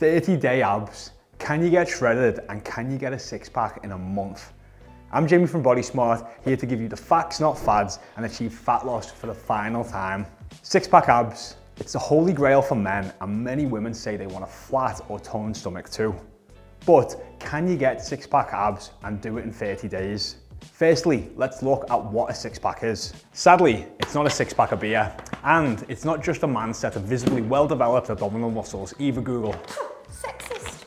30-day abs. Can you get shredded and can you get a six-pack in a month? I'm Jaymie from Body Smart, here to give you the facts, not fads, and achieve fat loss for the final time. Six-pack abs. It's the holy grail for men, and many women say they want a flat or toned stomach too. But can you get six-pack abs and do it in 30 days? Firstly, let's look at what a six-pack is. Sadly, it's not a six-pack of beer, and it's not just a man's set of visibly well-developed abdominal muscles, either Google. Sexist.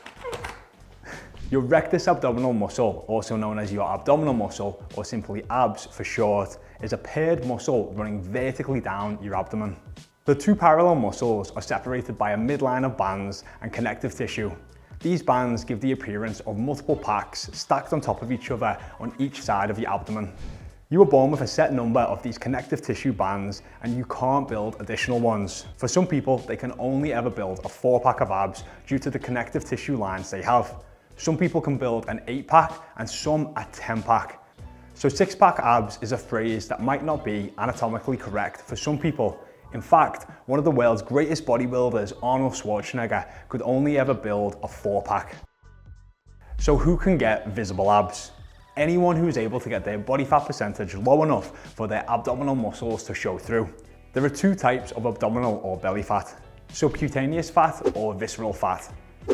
Your rectus abdominal muscle, also known as your abdominal muscle, or simply abs for short, is a paired muscle running vertically down your abdomen. The two parallel muscles are separated by a midline of bands and connective tissue. These bands give the appearance of multiple packs stacked on top of each other on each side of your abdomen. You were born with a set number of these connective tissue bands and you can't build additional ones. For some people, they can only ever build a 4-pack of abs due to the connective tissue lines they have. Some people can build an 8-pack and some a 10-pack. So 6-pack abs is a phrase that might not be anatomically correct for some people. In fact, one of the world's greatest bodybuilders, Arnold Schwarzenegger, could only ever build a 4-pack. So who can get visible abs? Anyone who is able to get their body fat percentage low enough for their abdominal muscles to show through. There are two types of abdominal or belly fat: subcutaneous fat or visceral fat.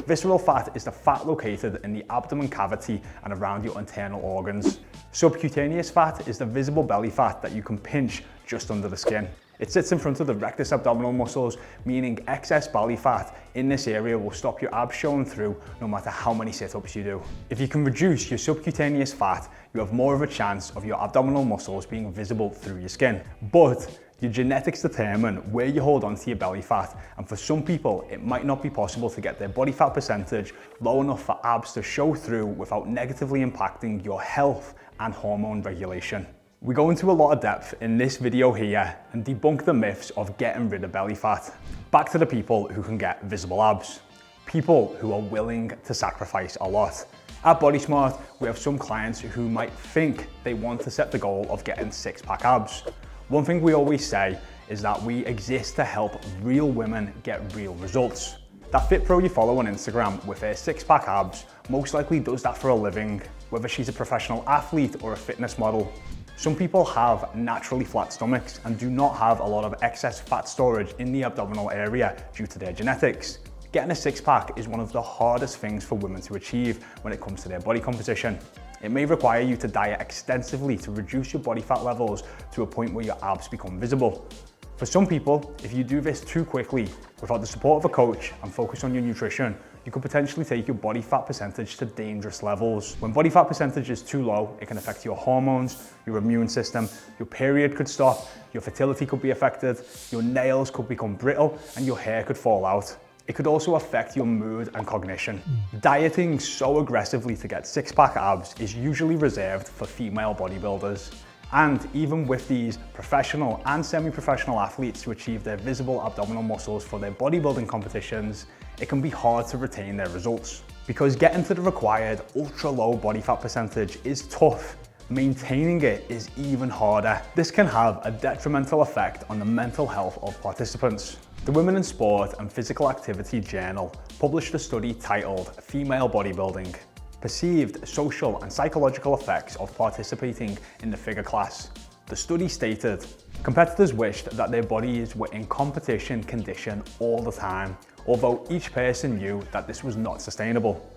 Visceral fat is the fat located in the abdomen cavity and around your internal organs. Subcutaneous fat is the visible belly fat that you can pinch just under the skin. It sits in front of the rectus abdominal muscles, meaning excess belly fat in this area will stop your abs showing through no matter how many sit-ups you do. If you can reduce your subcutaneous fat, you have more of a chance of your abdominal muscles being visible through your skin. But your genetics determine where you hold onto your belly fat, and for some people, it might not be possible to get their body fat percentage low enough for abs to show through without negatively impacting your health and hormone regulation. We go into a lot of depth in this video here and debunk the myths of getting rid of belly fat. Back to the people who can get visible abs. People who are willing to sacrifice a lot. At Body Smart, we have some clients who might think they want to set the goal of getting 6-pack abs. One thing we always say is that we exist to help real women get real results. That fit pro you follow on Instagram with her 6-pack abs most likely does that for a living, whether she's a professional athlete or a fitness model. Some people have naturally flat stomachs and do not have a lot of excess fat storage in the abdominal area due to their genetics. Getting a 6-pack is one of the hardest things for women to achieve when it comes to their body composition. It may require you to diet extensively to reduce your body fat levels to a point where your abs become visible. For some people, if you do this too quickly, without the support of a coach and focus on your nutrition, you could potentially take your body fat percentage to dangerous levels. When body fat percentage is too low, it can affect your hormones, your immune system, your period could stop, your fertility could be affected, your nails could become brittle, and your hair could fall out. It could also affect your mood and cognition. Dieting so aggressively to get 6-pack abs is usually reserved for female bodybuilders. And even with these professional and semi-professional athletes to achieve their visible abdominal muscles for their bodybuilding competitions, it can be hard to retain their results. Because getting to the required ultra-low body fat percentage is tough, maintaining it is even harder. This can have a detrimental effect on the mental health of participants. The Women in Sport and Physical Activity Journal published a study titled Female Bodybuilding: Perceived Social and Psychological Effects of Participating in the Figure Class. The study stated, competitors wished that their bodies were in competition condition all the time, although each person knew that this was not sustainable.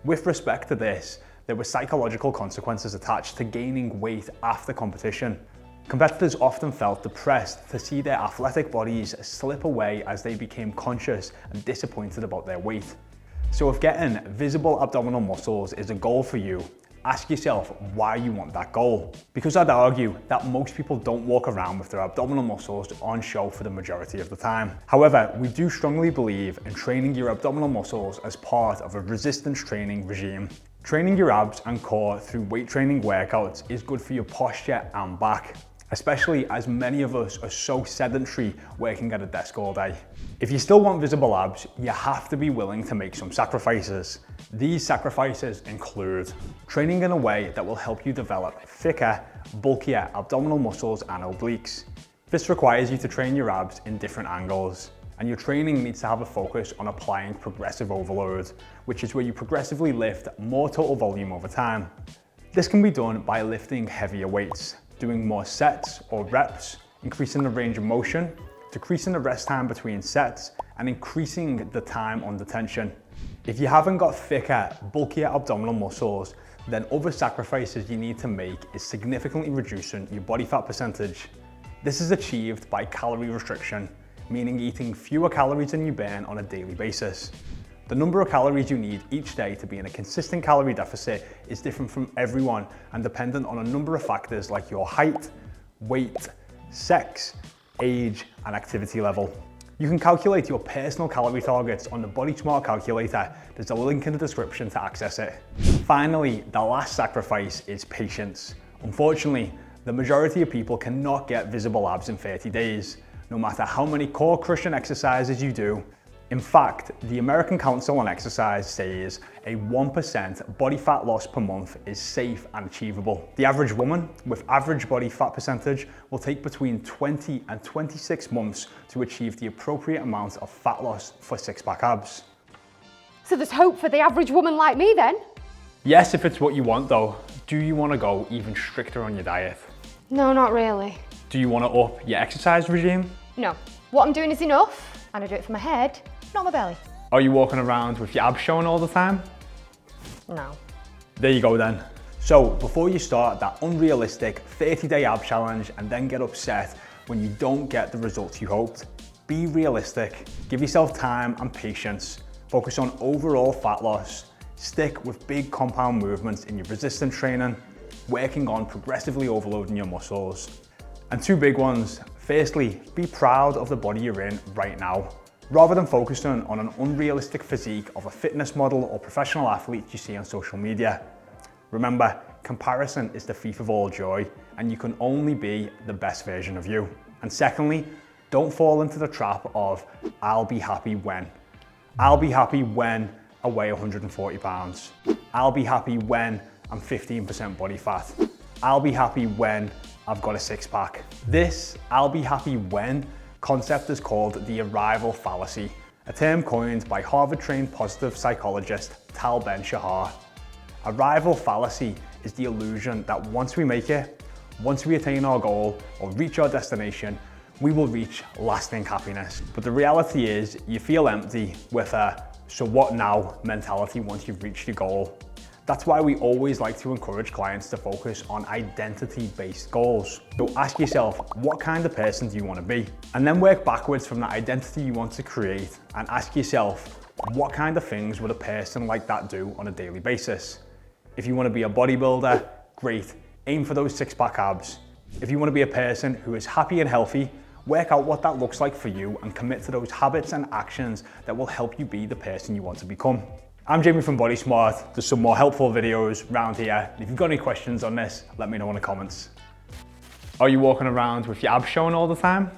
With respect to this, there were psychological consequences attached to gaining weight after competition. Competitors often felt depressed to see their athletic bodies slip away as they became conscious and disappointed about their weight. So if getting visible abdominal muscles is a goal for you, ask yourself why you want that goal. Because I'd argue that most people don't walk around with their abdominal muscles on show for the majority of the time. However, we do strongly believe in training your abdominal muscles as part of a resistance training regime. Training your abs and core through weight training workouts is good for your posture and back, especially as many of us are so sedentary working at a desk all day. If you still want visible abs, you have to be willing to make some sacrifices. These sacrifices include training in a way that will help you develop thicker, bulkier abdominal muscles and obliques. This requires you to train your abs in different angles, and your training needs to have a focus on applying progressive overload, which is where you progressively lift more total volume over time. This can be done by lifting heavier weights, doing more sets or reps, increasing the range of motion, decreasing the rest time between sets, and increasing the time under tension. If you haven't got thicker, bulkier abdominal muscles, then other sacrifices you need to make is significantly reducing your body fat percentage. This is achieved by calorie restriction, meaning eating fewer calories than you burn on a daily basis. The number of calories you need each day to be in a consistent calorie deficit is different from everyone and dependent on a number of factors like your height, weight, sex, age, and activity level. You can calculate your personal calorie targets on the Body Smart calculator. There's a link in the description to access it. Finally, the last sacrifice is patience. Unfortunately, the majority of people cannot get visible abs in 30 days, no matter how many core crushing exercises you do. In fact, the American Council on Exercise says a 1% body fat loss per month is safe and achievable. The average woman with average body fat percentage will take between 20 and 26 months to achieve the appropriate amount of fat loss for six-pack abs. So there's hope for the average woman like me then? Yes, if it's what you want though. Do you want to go even stricter on your diet? No, not really. Do you want to up your exercise regime? No. What I'm doing is enough, and I do it for my head, not my belly. Are you walking around with your abs showing all the time? No. There you go then. So before you start that unrealistic 30-day ab challenge and then get upset when you don't get the results you hoped, be realistic, give yourself time and patience, focus on overall fat loss, stick with big compound movements in your resistance training, working on progressively overloading your muscles. And two big ones. Firstly, be proud of the body you're in right now, rather than focusing on an unrealistic physique of a fitness model or professional athlete you see on social media. Remember, comparison is the thief of all joy, and you can only be the best version of you. And secondly, don't fall into the trap of, I'll be happy when. I'll be happy when I weigh 140 pounds. I'll be happy when I'm 15% body fat. I'll be happy when I've got a six-pack. This I'll be happy when concept is called the arrival fallacy, a term coined by Harvard-trained positive psychologist Tal Ben-Shahar. Arrival fallacy is the illusion that once we make it, once we attain our goal or reach our destination, we will reach lasting happiness. But the reality is you feel empty with a "so what now" mentality once you've reached your goal. That's why we always like to encourage clients to focus on identity-based goals. So ask yourself, what kind of person do you want to be? And then work backwards from that identity you want to create and ask yourself, what kind of things would a person like that do on a daily basis? If you want to be a bodybuilder, great, aim for those six-pack abs. If you want to be a person who is happy and healthy, work out what that looks like for you and commit to those habits and actions that will help you be the person you want to become. I'm Jaymie from Body Smart. There's some more helpful videos around here. If you've got any questions on this, let me know in the comments. Are you walking around with your abs showing all the time?